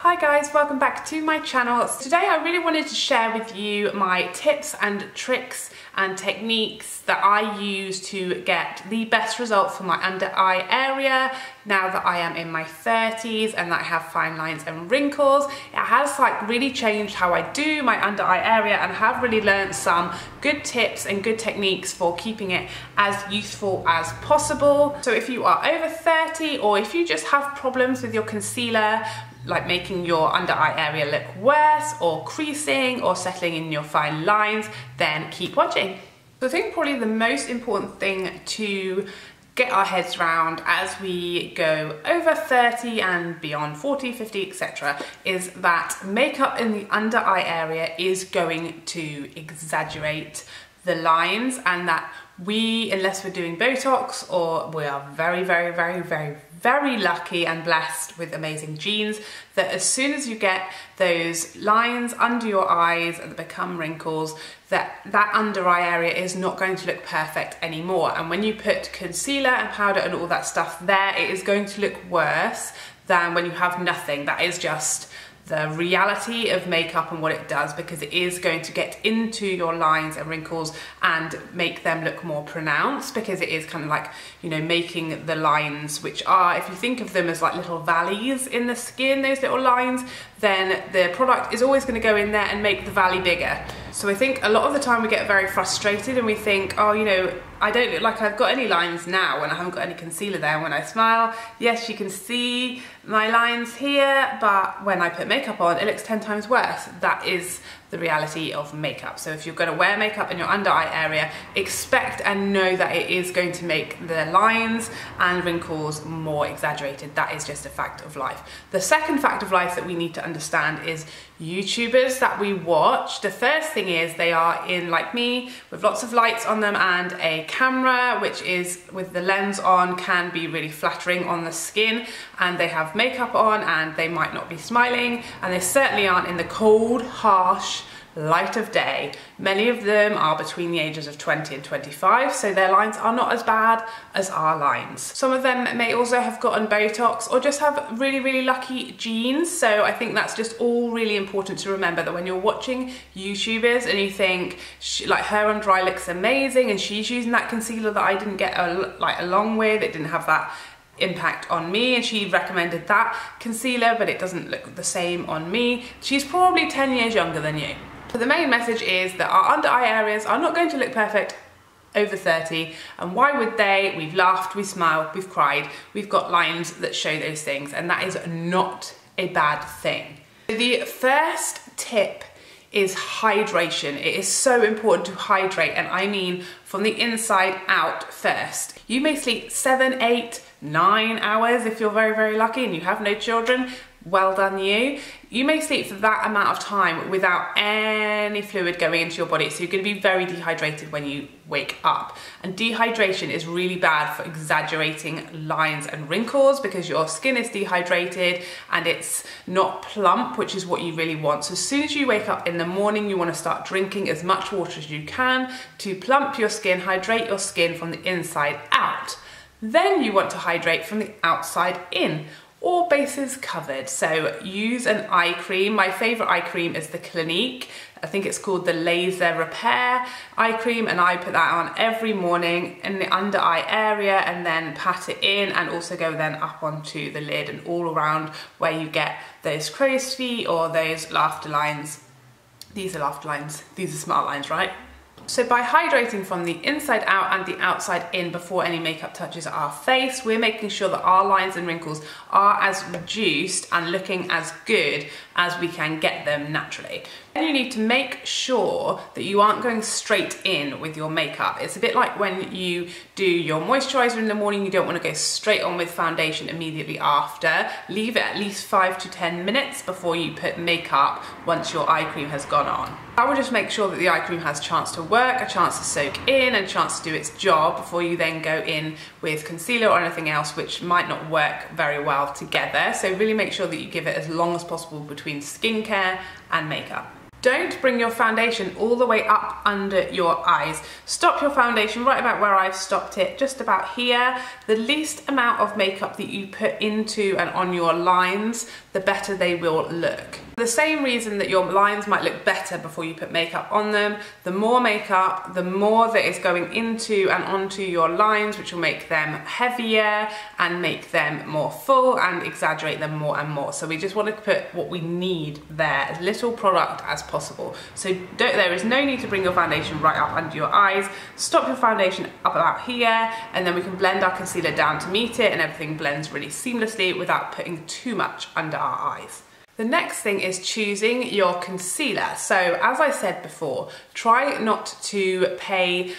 Hi guys, welcome back to my channel. Today I really wanted to share with you my tips and tricks and techniques that I use to get the best result for my under eye area now that I am in my 30s and that I have fine lines and wrinkles. It has really changed how I do my under eye area, and I have really learned some good tips and good techniques for keeping it as youthful as possible. So if you are over 30 or if you just have problems with your concealer, like making your under eye area look worse or creasing or settling in your fine lines, then keep watching. So I think probably the most important thing to get our heads around as we go over 30 and beyond 40, 50, etc. is that makeup in the under eye area is going to exaggerate the lines, and that we, unless we're doing Botox or we are very lucky and blessed with amazing genes, that as soon as you get those lines under your eyes and become wrinkles, that under eye area is not going to look perfect anymore. And when you put concealer and powder and all that stuff there, it is going to look worse than when you have nothing. That is just the reality of makeup and what it does, because it is going to get into your lines and wrinkles and make them look more pronounced, because it is kind of like, you know, making the lines, which are, if you think of them as like little valleys in the skin, those little lines, then the product is always going to go in there and make the valley bigger. So I think a lot of the time we get very frustrated and we think, oh, you know, I don't look like I've got any lines now when I haven't got any concealer there. And when I smile, yes, you can see my lines here, but when I put makeup on, it looks 10 times worse. That is the reality of makeup. So if you're going to wear makeup in your under eye area, expect and know that it is going to make the lines and wrinkles more exaggerated. That is just a fact of life. The second fact of life that we need to understand is YouTubers that we watch. The first thing is they are in, like me, with lots of lights on them and a camera, which is with the lens on, can be really flattering on the skin, and they have makeup on and they might not be smiling, and they certainly aren't in the cold, harsh light of day. Many of them are between the ages of 20 and 25, so their lines are not as bad as our lines. Some of them may also have gotten Botox or just have really lucky genes, so I think that's just all really important to remember, that when you're watching YouTubers and you think, like, her under eye looks amazing and she's using that concealer that I didn't get along with, it didn't have that impact on me, and she recommended that concealer but it doesn't look the same on me, she's probably 10 years younger than you. So the main message is that our under eye areas are not going to look perfect over 30, and why would they? We've laughed, we've smiled, we've cried, we've got lines that show those things, and that is not a bad thing. The first tip is hydration. It is so important to hydrate, and I mean from the inside out first. You may sleep 7, 8, 9 hours if you're very lucky and you have no children. Well done you. You may sleep for that amount of time without any fluid going into your body, so you're going to be very dehydrated when you wake up. And dehydration is really bad for exaggerating lines and wrinkles, because your skin is dehydrated and it's not plump, which is what you really want. So as soon as you wake up in the morning, you want to start drinking as much water as you can to plump your skin, hydrate your skin from the inside out. Then you want to hydrate from the outside in. All bases covered. So use an eye cream. My favorite eye cream is the Clinique. I think it's called the Laser Repair eye cream, and I put that on every morning in the under eye area and then pat it in, and also go then up onto the lid and all around where you get those crow's feet or those laughter lines. These are laughter lines, these are smart lines, right? So by hydrating from the inside out and the outside in before any makeup touches our face, we're making sure that our lines and wrinkles are as reduced and looking as good as we can get them naturally. Then you need to make sure that you aren't going straight in with your makeup. It's a bit like when you do your moisturizer in the morning, you don't want to go straight on with foundation immediately after. Leave it at least 5 to 10 minutes before you put makeup once your eye cream has gone on. I would just make sure that the eye cream has a chance to work, a chance to soak in, and a chance to do its job before you then go in with concealer or anything else which might not work very well together. So really make sure that you give it as long as possible between skincare and makeup. don't bring your foundation all the way up under your eyes. Stop your foundation right about where I've stopped it, just about here. The least amount of makeup that you put into and on your lines, the better they will look. The same reason that your lines might look better before you put makeup on them, the more makeup, the more that is going into and onto your lines, which will make them heavier and make them more full and exaggerate them more and more. So we just want to put what we need there, as little product as possible. So there is no need to bring your foundation right up under your eyes. Stop your foundation up about here, and then we can blend our concealer down to meet it, and everything blends really seamlessly without putting too much under our eyes. The next thing is choosing your concealer. So as I said before, try not to pay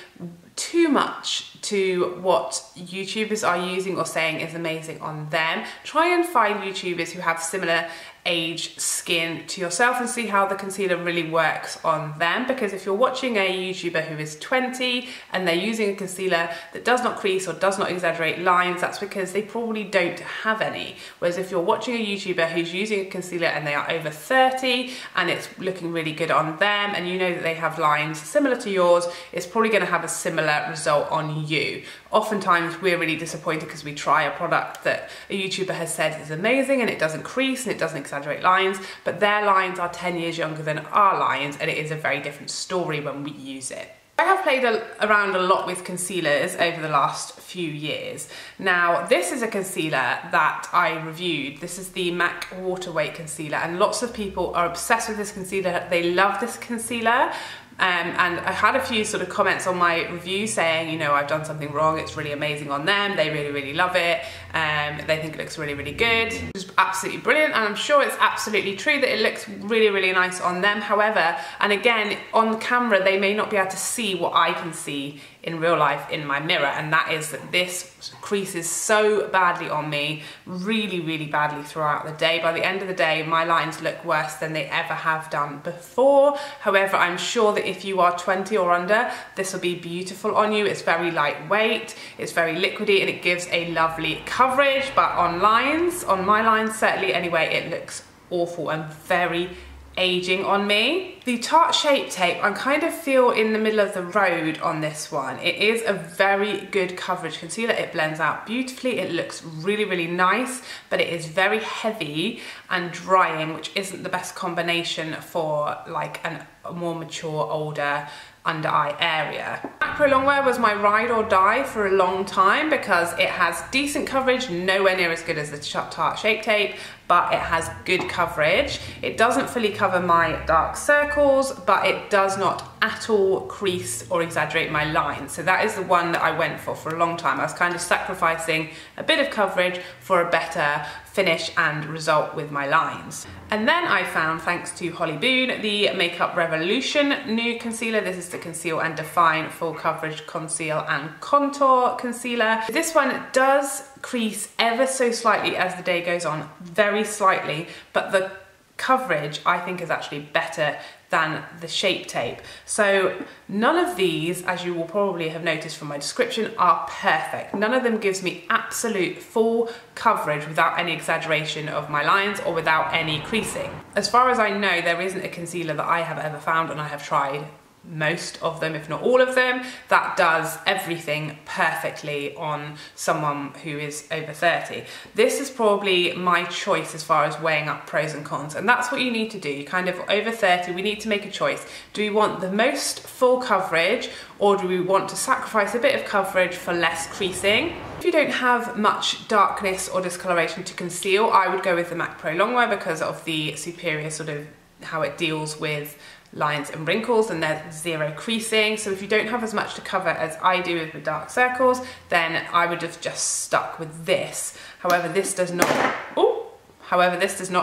too much to what YouTubers are using or saying is amazing on them. Try and find YouTubers who have similar age skin to yourself and see how the concealer really works on them, because if you're watching a YouTuber who is 20 and they're using a concealer that does not crease or does not exaggerate lines, that's because they probably don't have any. Whereas if you're watching a YouTuber who's using a concealer and they are over 30 and it's looking really good on them, and you know that they have lines similar to yours, it's probably going to have a similar result on you. Oftentimes we're really disappointed because we try a product that a YouTuber has said is amazing and it doesn't crease and it doesn't exaggerate lines, but their lines are 10 years younger than our lines, and it is a very different story when we use it. I have played around a lot with concealers over the last few years. Now, this is a concealer that I reviewed. This is the MAC Waterweight concealer, and lots of people are obsessed with this concealer. They love this concealer. And I had a few sort of comments on my review saying, you know, I've done something wrong, it's really amazing on them, they really, really love it, they think it looks really, really good. It's absolutely brilliant, and I'm sure it's absolutely true that it looks really, really nice on them. However, and again, on camera, they may not be able to see what I can see in real life in my mirror, and that is that this creases so badly on me, really, really badly throughout the day. By the end of the day, my lines look worse than they ever have done before. However, I'm sure that if you are 20 or under, this will be beautiful on you. It's very lightweight, it's very liquidy, and it gives a lovely coverage, but on lines, on my lines certainly anyway, it looks awful and very aging on me. The Tarte Shape Tape, I kind of feel in the middle of the road on this one. It is a very good coverage concealer. It blends out beautifully. It looks really, really nice, but it is very heavy and drying, which isn't the best combination for like a more mature, older under eye area. Macro Longwear was my ride or die for a long time because it has decent coverage, nowhere near as good as the Tarte Shape Tape, but it has good coverage. It doesn't fully cover my dark circles, but it does not at all crease or exaggerate my lines. So that is the one that I went for a long time. I was kind of sacrificing a bit of coverage for a better finish and result with my lines. And then I found, thanks to Holly Boone, the Makeup Revolution new concealer. This is the Conceal and Define Full Coverage Conceal and Contour Concealer. This one does crease ever so slightly as the day goes on, very slightly, but the coverage I think is actually better than the Shape Tape. So none of these, as you will probably have noticed from my description, are perfect. None of them gives me absolute full coverage without any exaggeration of my lines or without any creasing. As far as I know, there isn't a concealer that I have ever found, and I have tried most of them, if not all of them, that does everything perfectly on someone who is over 30. This is probably my choice as far as weighing up pros and cons, and that's what you need to do. You kind of over 30, we need to make a choice. Do we want the most full coverage, or do we want to sacrifice a bit of coverage for less creasing? If you don't have much darkness or discoloration to conceal, I would go with the MAC Pro Longwear because of the superior sort of how it deals with lines and wrinkles, and there's zero creasing. So if you don't have as much to cover as I do with the dark circles, then I would have just stuck with this. However, this does not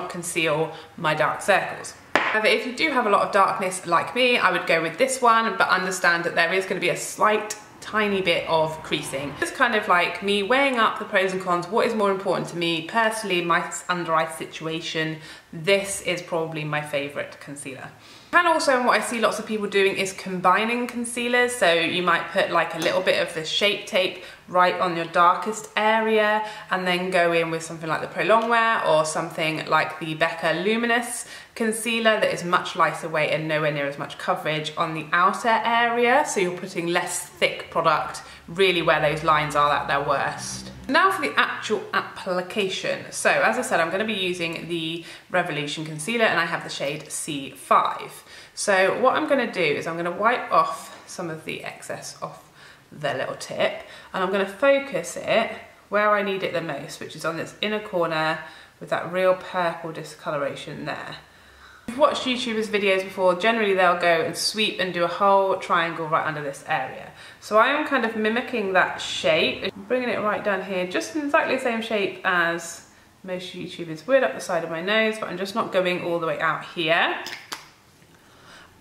conceal my dark circles. However, if you do have a lot of darkness like me, I would go with this one, but understand that there is going to be a slight tiny bit of creasing. It's kind of like me weighing up the pros and cons. What is more important to me personally, my under eye situation? This is probably my favorite concealer. And also, what I see lots of people doing is combining concealers. So you might put like a little bit of the Shape Tape right on your darkest area and then go in with something like the Pro Longwear or something like the Becca Luminous concealer that is much lighter weight and nowhere near as much coverage on the outer area. So you're putting less thick product really where those lines are at their worst. Now for the actual application. So as I said, I'm going to be using the Revolution concealer and I have the shade C5. So what I'm going to do is I'm going to wipe off some of the excess off the little tip and I'm going to focus it where I need it the most, which is on this inner corner with that real purple discoloration there. If you've watched YouTubers' videos before, generally they'll go and sweep and do a whole triangle right under this area. So I am kind of mimicking that shape, bringing it right down here, just in exactly the same shape as most YouTubers would up the side of my nose, but I'm just not going all the way out here.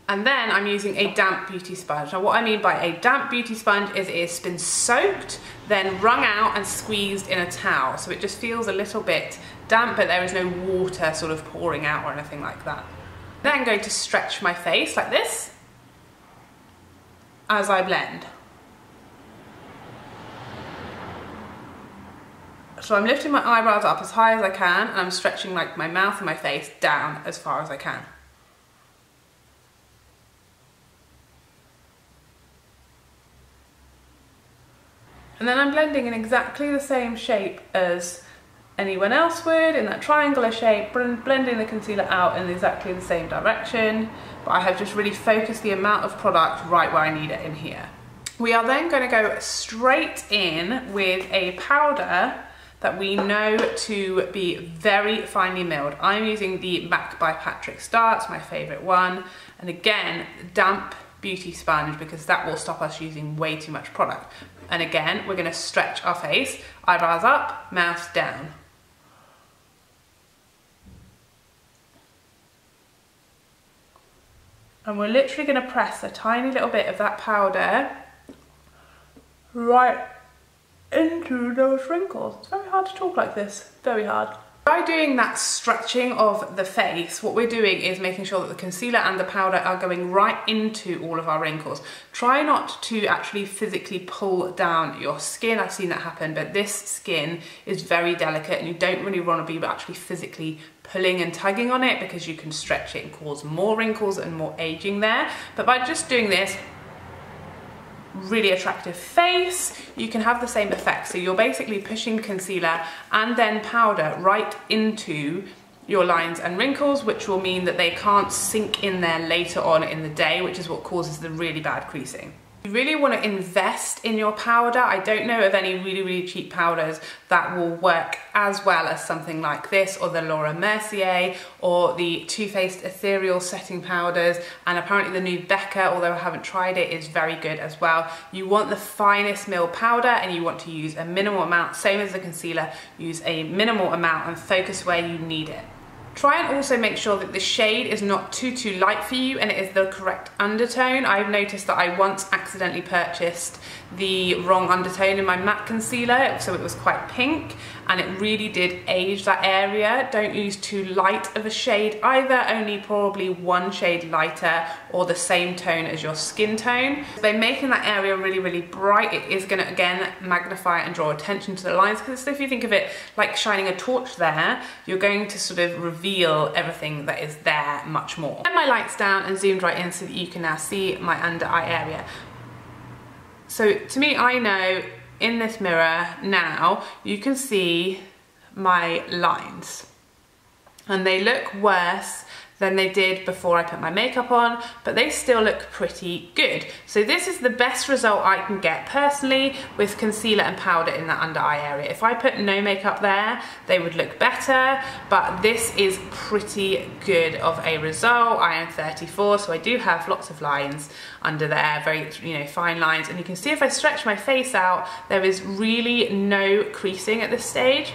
And then I'm using a damp beauty sponge. Now what I mean by a damp beauty sponge is it's been soaked, then wrung out and squeezed in a towel. So it just feels a little bit damp, but there is no water sort of pouring out or anything like that. Then I'm going to stretch my face like this as I blend. So I'm lifting my eyebrows up as high as I can and I'm stretching like my mouth and my face down as far as I can. And then I'm blending in exactly the same shape as anyone else would, in that triangular shape, blending the concealer out in exactly the same direction, but I have just really focused the amount of product right where I need it in here. We are then going to go straight in with a powder that we know to be very finely milled. I'm using the MAC by Patrick Starrr, it's my favourite one, and again, damp beauty sponge because that will stop us using way too much product. And again, we're going to stretch our face, eyebrows up, mouth down. And we're literally going to press a tiny little bit of that powder right into those wrinkles. It's very hard to talk like this, very hard. By doing that stretching of the face, what we're doing is making sure that the concealer and the powder are going right into all of our wrinkles. Try not to actually physically pull down your skin. I've seen that happen, but this skin is very delicate and you don't really want to be actually physically pulling and tugging on it because you can stretch it and cause more wrinkles and more aging there. But by just doing this, really attractive face, you can have the same effect. So you're basically pushing concealer and then powder right into your lines and wrinkles, which will mean that they can't sink in there later on in the day, which is what causes the really bad creasing. You really want to invest in your powder. I don't know of any really cheap powders that will work as well as something like this, or the Laura Mercier, or the Too Faced Ethereal setting powders, and apparently the new Becca, although I haven't tried it, is very good as well. You want the finest milled powder and you want to use a minimal amount, same as the concealer, use a minimal amount and focus where you need it. Try and also make sure that the shade is not too light for you and it is the correct undertone. I've noticed that I once accidentally purchased the wrong undertone in my matte concealer, so it was quite pink and it really did age that area. Don't use too light of a shade either, only probably one shade lighter or the same tone as your skin tone. By making that area really bright, it is going to again magnify and draw attention to the lines, because if you think of it like shining a torch there, you're going to sort of reveal everything that is there much more. Turn my lights down and zoomed right in so that you can now see my under eye area. So to me, I know in this mirror now, you can see my lines and they look worse than they did before I put my makeup on, but they still look pretty good. So this is the best result I can get personally with concealer and powder in that under eye area. If I put no makeup there, they would look better, but this is pretty good of a result. I am 34, so I do have lots of lines under there, very, fine lines. And you can see if I stretch my face out, there is really no creasing at this stage,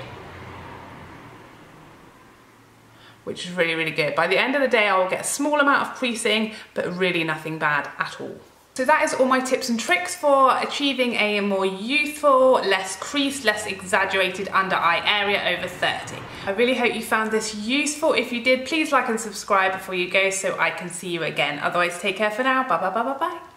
which is really good. By the end of the day, I will get a small amount of creasing, but really nothing bad at all. So that is all my tips and tricks for achieving a more youthful, less creased, less exaggerated under eye area over 30. I really hope you found this useful. If you did, please like and subscribe before you go so I can see you again. Otherwise, take care for now. Bye bye bye bye bye.